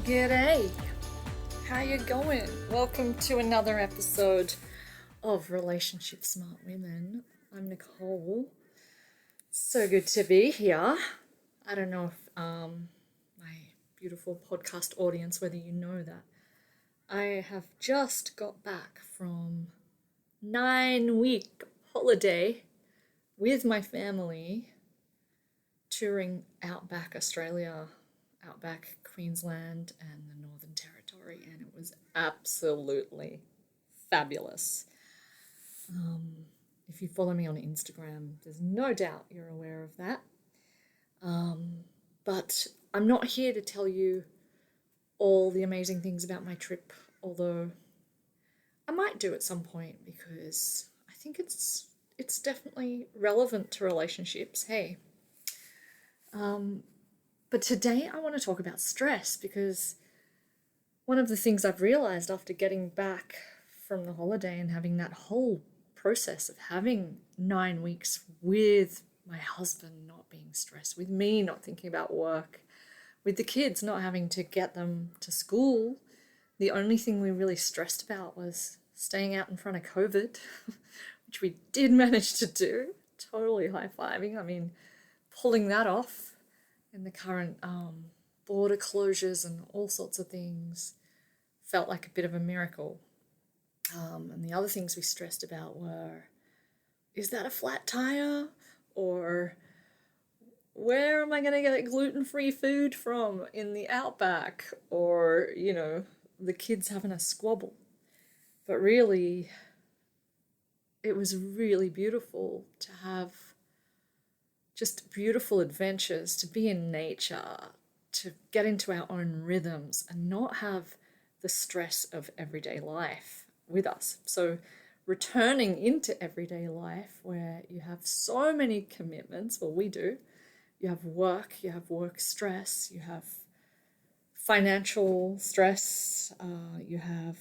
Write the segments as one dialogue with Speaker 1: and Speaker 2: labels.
Speaker 1: G'day, how you going? Welcome to another episode of Relationship Smart Women. I'm Nicole. So good to be here. I don't know if my beautiful podcast audience, whether you know that. I have just got back from 9-week holiday with my family touring Outback Australia, Outback Queensland and the Northern Territory, and it was absolutely fabulous. If you follow me on Instagram, there's no doubt you're aware of that. But I'm not here to tell you all the amazing things about my trip, although I might do at some point because I think it's definitely relevant to relationships. Hey. But today I want to talk about stress because one of the things I've realized after getting back from the holiday and having that whole process of having 9 weeks with my husband not being stressed, with me not thinking about work, with the kids not having to get them to school, the only thing we really stressed about was staying out in front of COVID, which we did manage to do. Totally high-fiving. I mean, pulling that off in the current border closures and all sorts of things felt like a bit of a miracle. And the other things we stressed about were, is that a flat tire? Or where am I going to get gluten-free food from in the Outback? Or, the kids having a squabble. But really, it was really beautiful to have just beautiful adventures, to be in nature, to get into our own rhythms and not have the stress of everyday life with us. So returning into everyday life where you have so many commitments, well, we do. You have work stress, you have financial stress, you have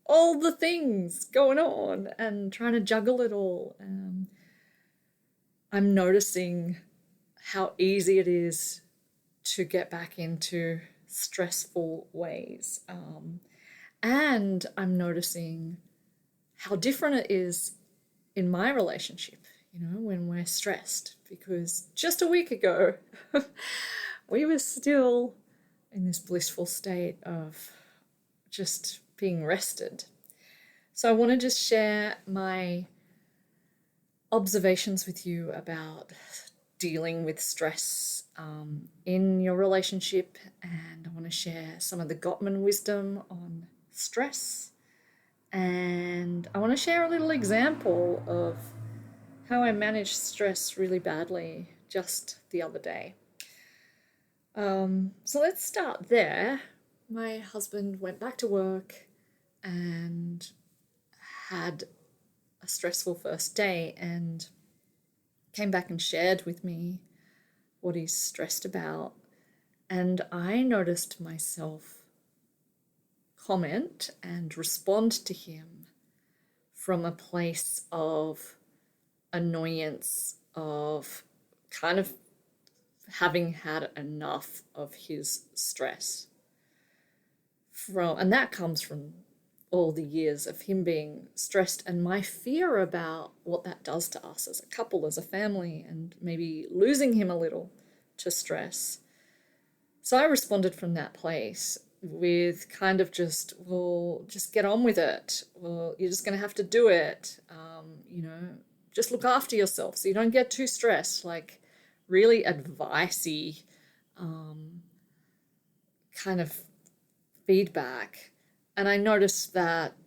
Speaker 1: all the things going on and trying to juggle it all. I'm noticing how easy it is to get back into stressful ways. And I'm noticing how different it is in my relationship, when we're stressed. Because just a week ago, we were still in this blissful state of just being rested. So I want to just share my observations with you about dealing with stress in your relationship, and I want to share some of the Gottman wisdom on stress, and I want to share a little example of how I managed stress really badly just the other day. So let's start there. My husband went back to work and had a stressful first day and came back and shared with me what he's stressed about. And I noticed myself comment and respond to him from a place of annoyance, of kind of having had enough of his stress. And that comes from all the years of him being stressed and my fear about what that does to us as a couple, as a family, and maybe losing him a little to stress. So I responded from that place with kind of just get on with it. Well, you're just going to have to do it. Just look after yourself so you don't get too stressed, like really advice-y kind of feedback. And I noticed that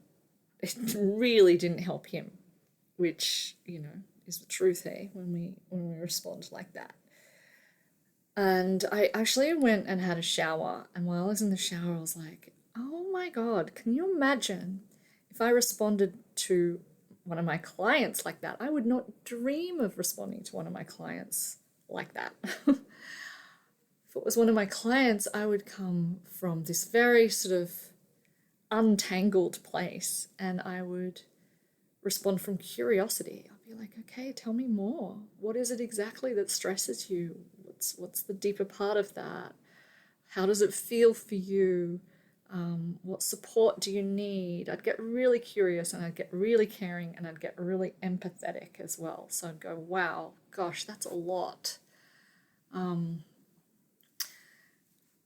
Speaker 1: it really didn't help him, which, is the truth, hey, when we respond like that. And I actually went and had a shower, and while I was in the shower, I was like, oh my God, can you imagine if I responded to one of my clients like that? I would not dream of responding to one of my clients like that. If it was one of my clients, I would come from this very sort of untangled place and I would respond from curiosity. I'll be like, okay, tell me more. What is it exactly that stresses you? What's the deeper part of that? How does it feel for you? What support do you need? I'd get really curious, and I'd get really caring, and I'd get really empathetic as well. So I'd go, wow, gosh, that's a lot.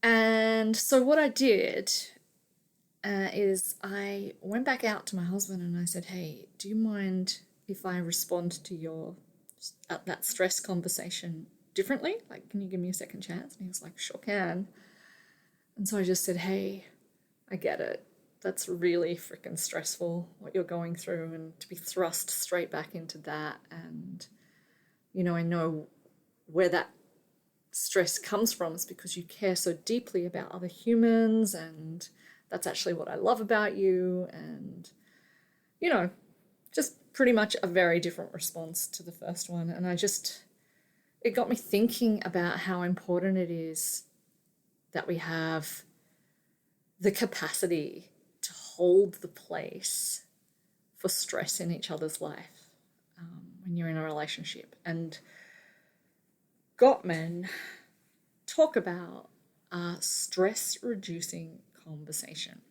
Speaker 1: And so what I did is I went back out to my husband and I said, hey, do you mind if I respond to that stress conversation differently? Like, can you give me a second chance? And he was like, sure can. And so I just said, hey, I get it. That's really freaking stressful, what you're going through, and to be thrust straight back into that. And, I know where that stress comes from is because you care so deeply about other humans, and that's actually what I love about you. And, just pretty much a very different response to the first one. And it got me thinking about how important it is that we have the capacity to hold the place for stress in each other's life when you're in a relationship. And Gottman talk about stress-reducing conversation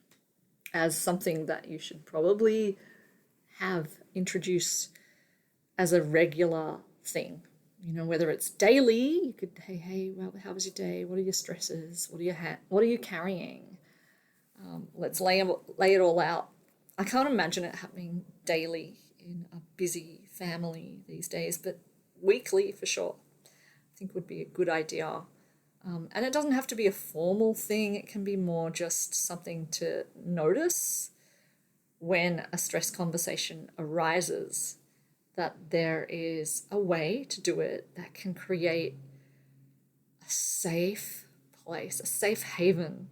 Speaker 1: as something that you should probably have introduced as a regular thing. Whether it's daily, you could, hey, well, how was your day? What are your stresses? What are you carrying? Let's lay it all out. I can't imagine it happening daily in a busy family these days, but weekly for sure, I think would be a good idea. And it doesn't have to be a formal thing. It can be more just something to notice when a stress conversation arises, that there is a way to do it that can create a safe place, a safe haven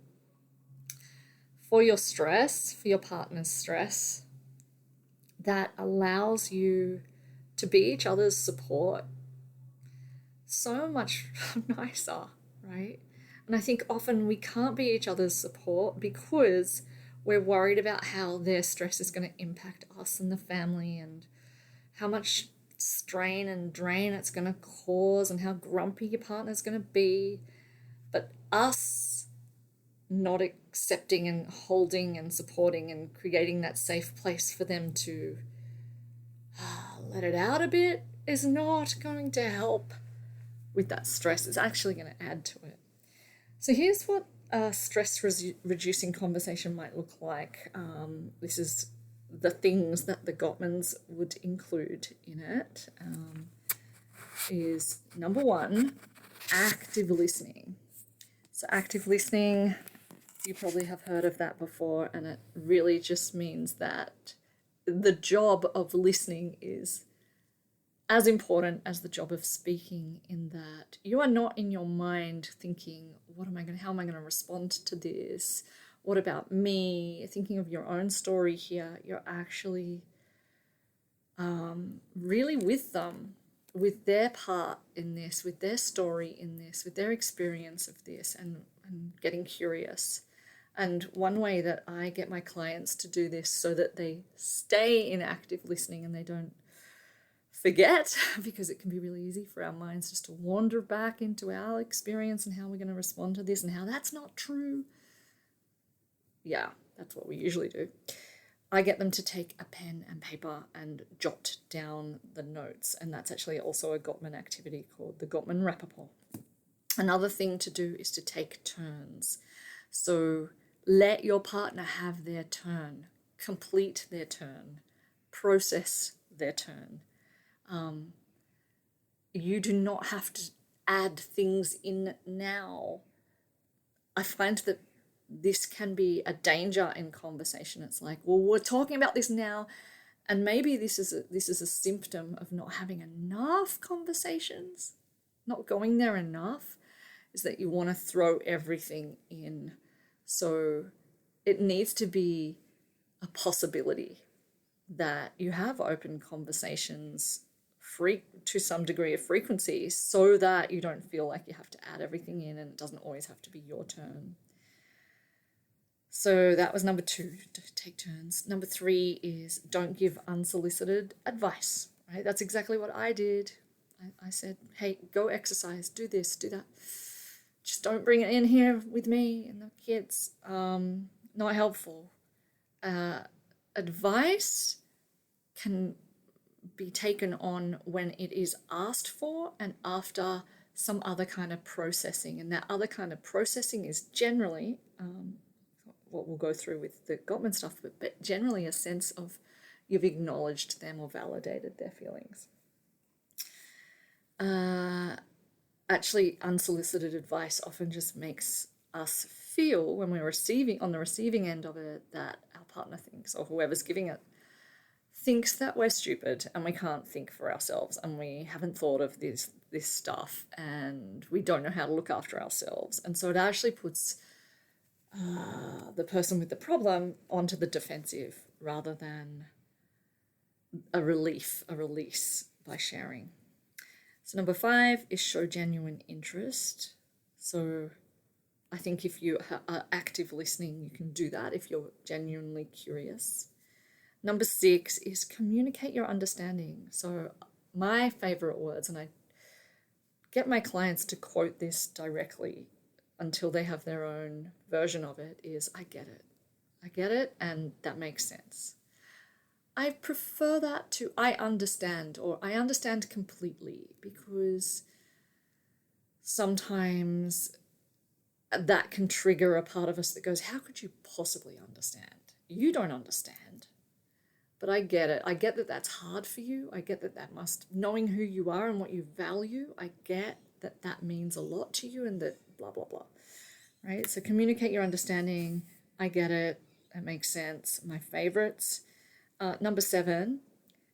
Speaker 1: for your stress, for your partner's stress, that allows you to be each other's support so much nicer, right? And I think often we can't be each other's support because we're worried about how their stress is going to impact us and the family, and how much strain and drain it's going to cause, and how grumpy your partner's going to be. But us not accepting and holding and supporting and creating that safe place for them to let it out a bit is not going to help with that stress. It's actually going to add to it. So here's what a stress-reducing conversation might look like. This is the things that the Gottmans would include in it. Is number one, active listening. So active listening, you probably have heard of that before, and it really just means that the job of listening is as important as the job of speaking, in that you are not in your mind thinking, how am I going to respond to this? What about me? Thinking of your own story here. You're actually really with them, with their part in this, with their story in this, with their experience of this, and getting curious. And one way that I get my clients to do this so that they stay in active listening and they don't forget, because it can be really easy for our minds just to wander back into our experience and how we're going to respond to this and how that's not true. Yeah, that's what we usually do. I get them to take a pen and paper and jot down the notes, and that's actually also a Gottman activity called the Gottman Rappaport. Another thing to do is to take turns. So let your partner have their turn, complete their turn, process their turn. You do not have to add things in now. I find that this can be a danger in conversation. It's like, well, we're talking about this now, and maybe this is a symptom of not having enough conversations, not going there enough, is that you want to throw everything in. So it needs to be a possibility that you have open conversations to some degree of frequency, so that you don't feel like you have to add everything in, and it doesn't always have to be your turn. So that was number 2, to take turns. Number 3 is don't give unsolicited advice, right? That's exactly what I did. I said, hey, go exercise, do this, do that. Just don't bring it in here with me and the kids. Not helpful. Advice can be taken on when it is asked for and after some other kind of processing. And that other kind of processing is generally what we'll go through with the Gottman stuff, but generally a sense of you've acknowledged them or validated their feelings. Actually, unsolicited advice often just makes us feel, when we're receiving, on the receiving end of it, that our partner thinks, or whoever's giving it, thinks that we're stupid and we can't think for ourselves and we haven't thought of this stuff and we don't know how to look after ourselves. And so it actually puts the person with the problem onto the defensive rather than a release by sharing. So number 5 is show genuine interest. So I think if you are active listening, you can do that if you're genuinely curious. Number 6 is communicate your understanding. So my favorite words, and I get my clients to quote this directly until they have their own version of it, is I get it. I get it, and that makes sense. I prefer that to I understand, or I understand completely, because sometimes that can trigger a part of us that goes, how could you possibly understand? You don't understand. But I get it. I get that that's hard for you. I get that knowing who you are and what you value, I get that that means a lot to you and that blah, blah, blah, right? So communicate your understanding. I get it. That makes sense. My favorites. Number 7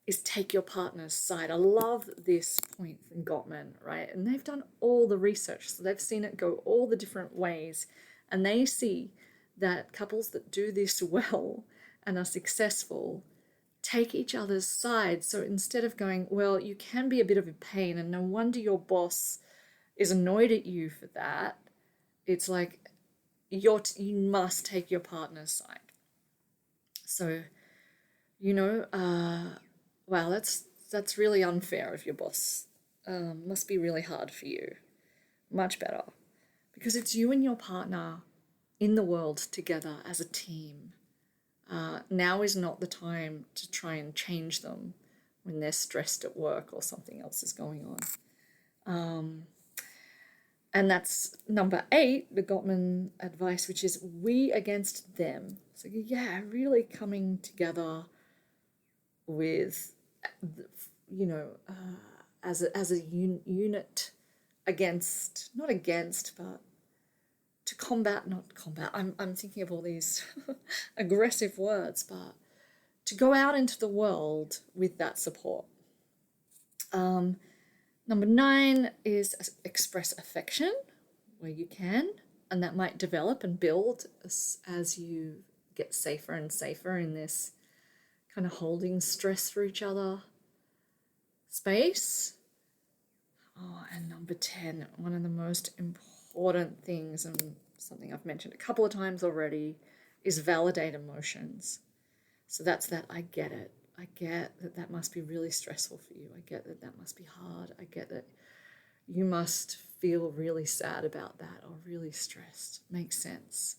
Speaker 1: is take your partner's side. I love this point from Gottman, right? And they've done all the research. So they've seen it go all the different ways. And they see that couples that do this well and are successful take each other's side. So instead of going, well, you can be a bit of a pain and no wonder your boss is annoyed at you for that, it's like you must take your partner's side. So, wow, that's really unfair if your boss must be really hard for you. Much better. Because it's you and your partner in the world together as a team. Now is not the time to try and change them when they're stressed at work or something else is going on. And that's number 8, the Gottman advice, which is we against them. So yeah, really coming together with, as a unit but to not combat. I'm thinking of all these aggressive words, but to go out into the world with that support. Number 9 is express affection where you can, and that might develop and build as you get safer and safer in this kind of holding stress for each other space. Oh, and number 10, one of the most important things, and something I've mentioned a couple of times already, is validate emotions. So that's that I get it. I get that must be really stressful for you. I get that must be hard. I get that you must feel really sad about that or really stressed. Makes sense.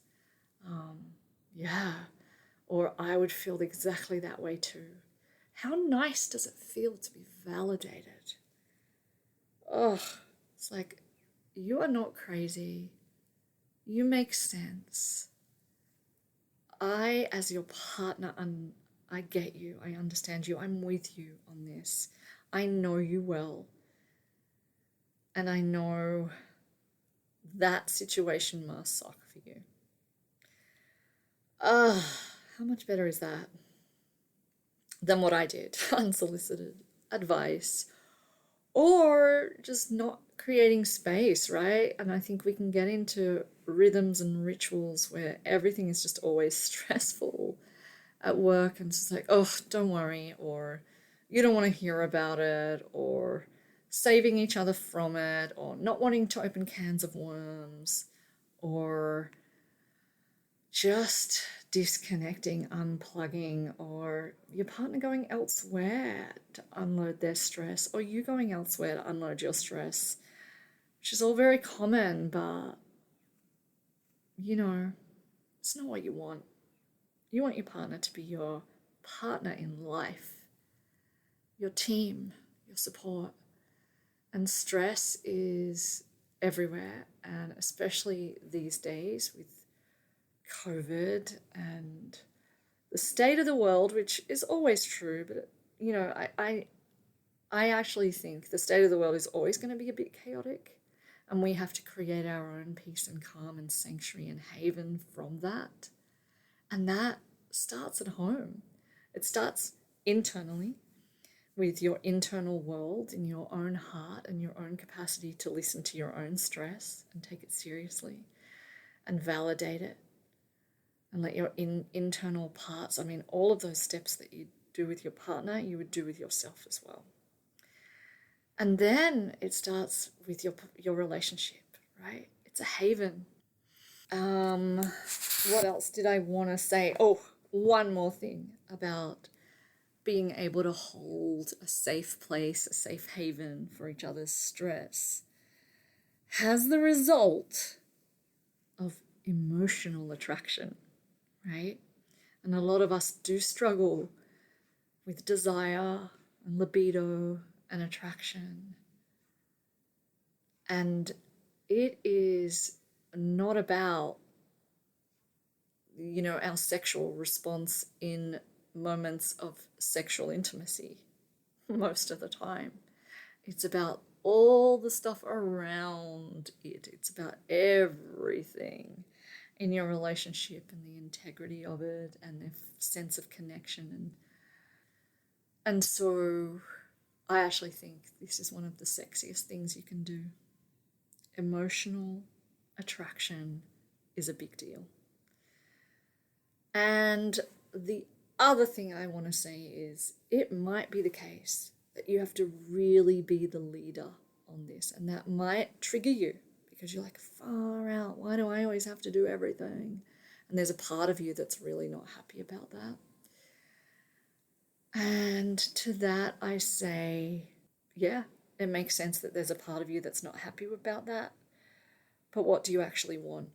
Speaker 1: Yeah. Or I would feel exactly that way too. How nice does it feel to be validated? Oh, it's like, you are not crazy. You make sense. I, as your partner, I get you. I understand you. I'm with you on this. I know you well. And I know that situation must suck for you. How much better is that than what I did? Unsolicited advice. Or just not creating space, right? And I think we can get into rhythms and rituals where everything is just always stressful at work, and it's just like, oh, don't worry, or you don't want to hear about it, or saving each other from it, or not wanting to open cans of worms, or just disconnecting, unplugging, or your partner going elsewhere to unload their stress, or you going elsewhere to unload your stress, which is all very common, but it's not what you want. You want your partner to be your partner in life, your team, your support. And stress is everywhere, and especially these days with COVID and the state of the world, which is always true, but I actually think the state of the world is always going to be a bit chaotic, and we have to create our own peace and calm and sanctuary and haven from that. And that starts at home. It starts internally with your internal world in your own heart and your own capacity to listen to your own stress and take it seriously and validate it and let your internal parts, all of those steps that you do with your partner, you would do with yourself as well. And then it starts with your relationship, right? It's a haven. What else did I want to say? Oh, one more thing about being able to hold a safe place, a safe haven for each other's stress has the result of emotional attraction, right? And a lot of us do struggle with desire and libido and attraction. And it is not about, our sexual response in moments of sexual intimacy most of the time. It's about all the stuff around it. It's about everything in your relationship and the integrity of it and the sense of connection. And so I actually think this is one of the sexiest things you can do. Emotional attraction is a big deal. And the other thing I want to say is it might be the case that you have to really be the leader on this, and that might trigger you because you're like, far out, why do I always have to do everything? And there's a part of you that's really not happy about that. And to that I say, yeah, it makes sense that there's a part of you that's not happy about that, but what do you actually want?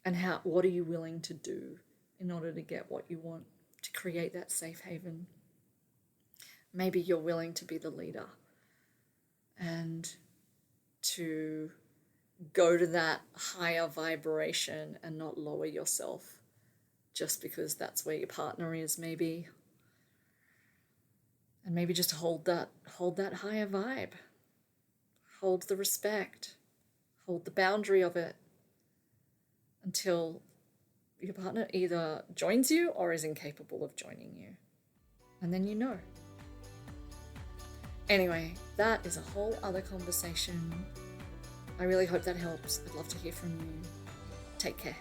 Speaker 1: And what are you willing to do in order to get what you want, to create that safe haven? Maybe you're willing to be the leader and to go to that higher vibration and not lower yourself just because that's where your partner is, maybe. And maybe just hold that higher vibe. Hold the respect. Hold the boundary of it until your partner either joins you or is incapable of joining you. And then you know. Anyway, that is a whole other conversation. I really hope that helps. I'd love to hear from you. Take care.